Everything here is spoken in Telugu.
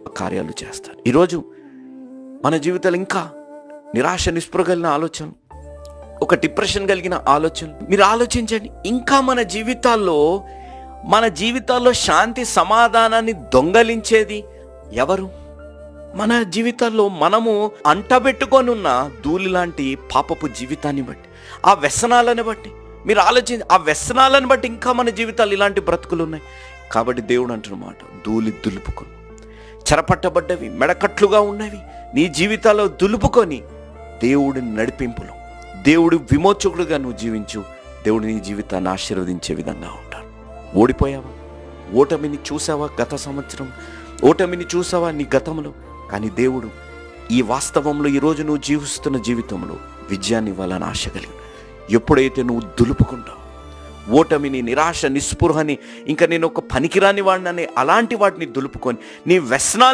కార్యాలు చేస్తాను. ఈరోజు మన జీవితాలు ఇంకా నిరాశ నిస్పృహ కలిగిన ఆలోచనలు, ఒక డిప్రెషన్ కలిగిన ఆలోచనలు మీరు ఆలోచించండి. ఇంకా మన జీవితాల్లో శాంతి సమాధానాన్ని దొంగలించేది ఎవరు? మన జీవితాల్లో మనము అంటబెట్టుకొని ఉన్న ధూళి లాంటి పాపపు జీవితాన్ని బట్టి, ఆ వ్యసనాలను బట్టి మీరు ఆలోచించి, ఆ వ్యసనాలను బట్టి ఇంకా మన జీవితాలు ఇలాంటి బ్రతుకులు ఉన్నాయి. కాబట్టి దేవుడు అంటున్నమాట, ధూళి దులుపుకొని, చెరపట్టబడ్డవి మెడకట్లుగా ఉన్నవి నీ జీవితాల్లో దులుపుకొని దేవుడి నడిపింపులో, దేవుడి విమోచకుడుగా నువ్వు జీవించు. దేవుడు నీ జీవితాన్ని ఆశీర్వదించే విధంగా ఉంటాడు. ఓడిపోయావా? ఓటమిని చూసావా? గత సంవత్సరం ఓటమిని చూసావా నీ గతంలో? కానీ దేవుడు ఈ వాస్తవంలో ఈరోజు నువ్వు జీవిస్తున్న జీవితంలో విజయాన్ని ఇవ్వాలని ఆశ కలిగి, ఎప్పుడైతే నువ్వు దులుపుకుంటావు ఓటమిని, నిరాశ నిస్పృహని, ఇంకా నేను ఒక పనికిరాని వాడిని అలాంటి వాటిని దులుపుకొని నీ వ్యసనాలు